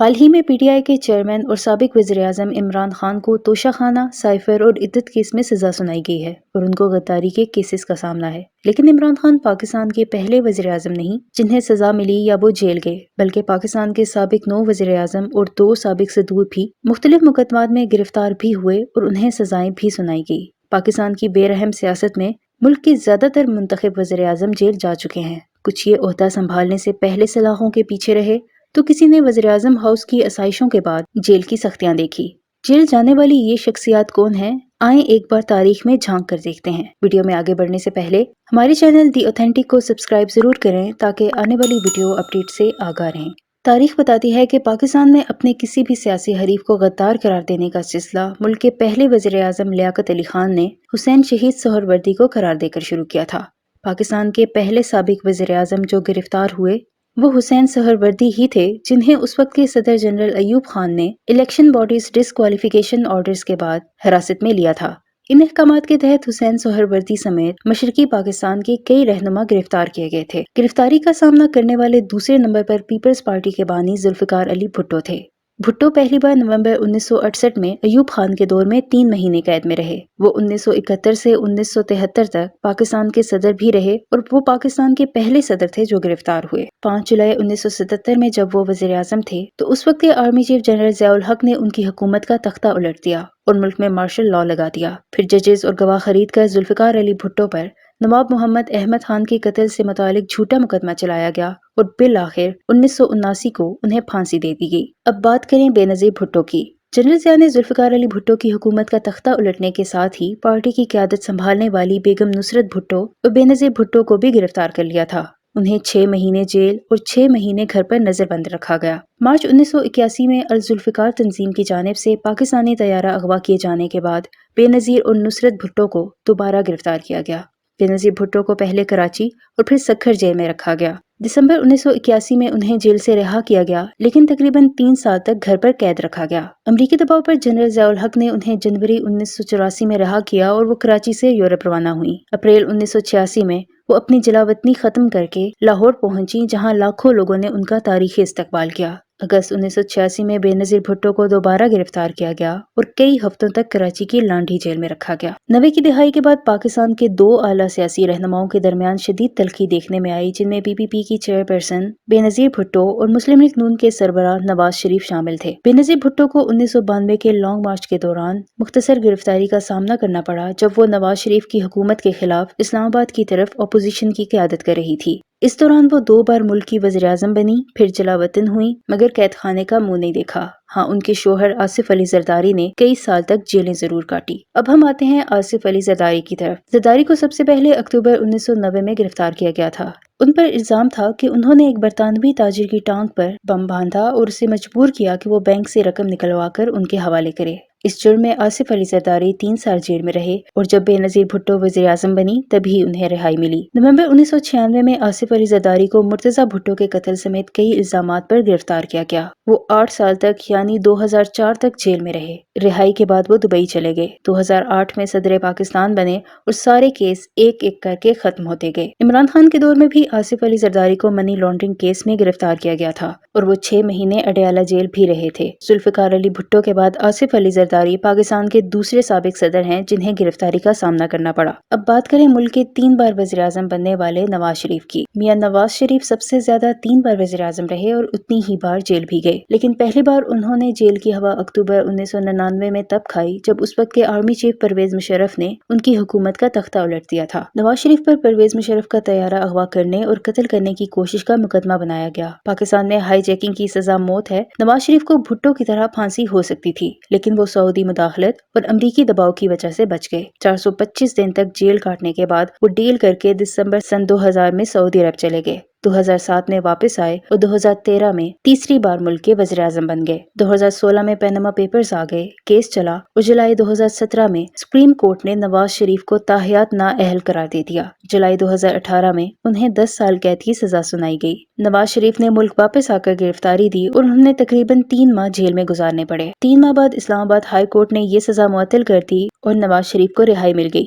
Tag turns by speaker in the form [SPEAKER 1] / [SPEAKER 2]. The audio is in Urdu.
[SPEAKER 1] حال ہی میں پی ٹی آئی کے چیئرمین اور سابق وزیراعظم عمران خان کو توشہ خانہ، سائفر اور عدت کیس میں سزا سنائی گئی ہے اور ان کو غداری کے کیسز کا سامنا ہے، لیکن عمران خان پاکستان کے پہلے وزیراعظم نہیں جنہیں سزا ملی یا وہ جیل گئے، بلکہ پاکستان کے سابق 9 وزیراعظم اور 2 سابق صدور بھی مختلف مقدمات میں گرفتار بھی ہوئے اور انہیں سزائیں بھی سنائی گئی۔ پاکستان کی بے رحم سیاست میں ملک کے زیادہ تر منتخب وزیراعظم جیل جا چکے ہیں، کچھ یہ عہدہ سنبھالنے سے پہلے سلاخوں کے پیچھے رہے تو کسی نے وزیراعظم ہاؤس کی آسائشوں کے بعد جیل کی سختیاں دیکھی۔ جیل جانے والی یہ شخصیات کون ہیں؟ آئیں ایک بار تاریخ میں جھانک کر دیکھتے ہیں۔ ویڈیو میں آگے بڑھنے سے پہلے ہمارے چینل دی اوتھینٹک کو سبسکرائب ضرور کریں تاکہ آنے والی ویڈیو اپڈیٹ سے آگاہ رہیں۔ تاریخ بتاتی ہے کہ پاکستان میں اپنے کسی بھی سیاسی حریف کو غدار قرار دینے کا سلسلہ ملک کے پہلے وزیراعظم لیاقت علی خان نے حسین شہید سہروردی کو قرار دے کر شروع کیا تھا۔ پاکستان کے پہلے سابق وزیراعظم جو گرفتار ہوئے وہ حسین سہروردی ہی تھے جنہیں اس وقت کے صدر جنرل ایوب خان نے الیکشن باڈیز ڈسکوالیفیکیشن آرڈرز کے بعد حراست میں لیا تھا۔ ان احکامات کے تحت حسین سہروردی سمیت مشرقی پاکستان کے کئی رہنما گرفتار کیے گئے تھے۔ گرفتاری کا سامنا کرنے والے دوسرے نمبر پر پیپلز پارٹی کے بانی ذوالفقار علی بھٹو تھے۔ بھٹو پہلی بار نومبر 1968 میں ایوب خان کے دور میں 3 مہینے قید میں رہے۔ وہ 1971 سے 1973 تک پاکستان کے صدر بھی رہے اور وہ پاکستان کے پہلے صدر تھے جو گرفتار ہوئے۔ 5 جولائی 1977 میں جب وہ وزیر اعظم تھے تو اس وقت کے آرمی چیف جنرل ضیاء الحق نے ان کی حکومت کا تختہ الٹ دیا اور ملک میں مارشل لا لگا دیا۔ پھر ججز اور گواہ خرید کر ذوالفقار علی بھٹو پر نواب محمد احمد خان کے قتل سے متعلق جھوٹا مقدمہ چلایا گیا اور بالآخر 1979 کو انہیں پھانسی دے دی گئی۔ اب بات کریں بے نظیر بھٹو کی۔ جنرل ضیاء نے ذوالفقار علی بھٹو کی حکومت کا تختہ الٹنے کے ساتھ ہی پارٹی کی قیادت سنبھالنے والی بیگم نصرت بھٹو اور بے نظیر بھٹو کو بھی گرفتار کر لیا تھا۔ انہیں 6 مہینے جیل اور 6 مہینے گھر پر نظر بند رکھا گیا۔ مارچ 1981 میں الذوالفقار تنظیم کی جانب سے پاکستانی طیارہ اغوا کیے جانے کے بعد بے نظیر اور نصرت بھٹو کو دوبارہ گرفتار کیا گیا۔ بے نظیر بھٹو کو پہلے کراچی اور پھر سکھر جیل میں رکھا گیا۔ دسمبر 1981 میں انہیں جیل سے رہا کیا گیا لیکن تقریباً 3 سال تک گھر پر قید رکھا گیا۔ امریکی دباؤ پر جنرل ضیاء الحق نے انہیں جنوری 1984 میں رہا کیا اور وہ کراچی سے یورپ روانہ ہوئیں۔ اپریل 1986 میں وہ اپنی جلاوطنی ختم کر کے لاہور پہنچی جہاں لاکھوں لوگوں نے ان کا تاریخی استقبال کیا۔ اگست 1986 میں بے نظیر بھٹو کو دوبارہ گرفتار کیا گیا اور کئی ہفتوں تک کراچی کی لانڈھی جیل میں رکھا گیا۔ 90 کی دہائی کے بعد پاکستان کے 2 اعلیٰ سیاسی رہنماؤں کے درمیان شدید تلخی دیکھنے میں آئی جن میں پی پی پی کی چیئرپرسن بے نظیر بھٹو اور مسلم لیگ نون کے سربراہ نواز شریف شامل تھے۔ بے نظیر بھٹو کو 1992 کے لانگ مارچ کے دوران مختصر گرفتاری کا سامنا کرنا پڑا جب وہ نواز شریف کی حکومت کے خلاف اسلام آباد کی طرف اپوزیشن کی قیادت کر رہی تھی۔ اس دوران وہ 2 بار ملک کی وزیراعظم بنی، پھر جلاوطن ہوئی مگر قید خانے کا منہ نہیں دیکھا۔ ہاں، ان کے شوہر آصف علی زرداری نے کئی سال تک جیلیں ضرور کاٹی۔ اب ہم آتے ہیں آصف علی زرداری کی طرف۔ زرداری کو سب سے پہلے اکتوبر 1990 میں گرفتار کیا گیا تھا۔ ان پر الزام تھا کہ انہوں نے ایک برطانوی تاجر کی ٹانگ پر بم باندھا اور اسے مجبور کیا کہ وہ بینک سے رقم نکلوا کر ان کے حوالے کرے۔ اس جرم میں آصف علی زرداری 3 سال جیل میں رہے اور جب بے نظیر بھٹو وزیر اعظم بنی تبھی انہیں رہائی ملی۔ نومبر 1996 میں آصف علی زرداری کو مرتضی بھٹو کے قتل سمیت کئی الزامات پر گرفتار کیا گیا۔ وہ 8 سال تک یعنی 2004 تک جیل میں رہے۔ رہائی کے بعد وہ دبئی چلے گئے۔ 2008 میں صدر پاکستان بنے اور سارے کیس ایک ایک کر کے ختم ہوتے گئے۔ عمران خان کے دور میں بھی آصف علی زرداری کو منی لانڈرنگ کیس میں گرفتار کیا گیا تھا اور وہ 6 مہینے اڈیالہ جیل بھی رہے تھے۔ ذوالفقار علی بھٹو کے بعد آصف علی زرداری پاکستان کے دوسرے سابق صدر ہیں جنہیں گرفتاری کا سامنا کرنا پڑا۔ اب بات کریں ملک کے 3 بار وزیر اعظم بننے والے نواز شریف کی۔ میاں نواز شریف سب سے زیادہ 3 بار وزیر اعظم رہے اور اتنی ہی بار جیل بھی گئے، لیکن پہلی بار انہوں نے جیل کی ہوا اکتوبر 1999 میں تب کھائی جب اس وقت کے آرمی چیف پرویز مشرف نے ان کی حکومت کا تختہ الٹ دیا تھا۔ نواز شریف پر پرویز مشرف کا طیارہ اغوا کرنے اور قتل کرنے کی کوشش کا مقدمہ بنایا گیا۔ پاکستان میں ہائی جیکنگ کی سزا موت ہے۔ نواز شریف کو بھٹو کی طرح پھانسی ہو سکتی تھی لیکن وہ سعودی مداخلت اور امریکی دباؤ کی وجہ سے بچ گئے۔ 425 دن تک جیل کاٹنے کے بعد وہ ڈیل کر کے دسمبر سن 2000 میں سعودی عرب چلے گئے۔ 2007 میں واپس آئے اور 2013 میں تیسری بار ملک کے وزیر اعظم بن گئے۔ 2016 میں پیناما پیپرز آ گئے، کیس چلا اور جولائی 2017 میں سپریم کورٹ نے نواز شریف کو تاحیات نااہل قرار دے دیا۔ جولائی 2018 میں انہیں 10 سال قید کی سزا سنائی گئی۔ نواز شریف نے ملک واپس آ کر گرفتاری دی اور انہیں تقریباً 3 ماہ جیل میں گزارنے پڑے۔ 3 ماہ بعد اسلام آباد ہائی کورٹ نے یہ سزا معطل کر دی اور نواز شریف کو رہائی مل گئی۔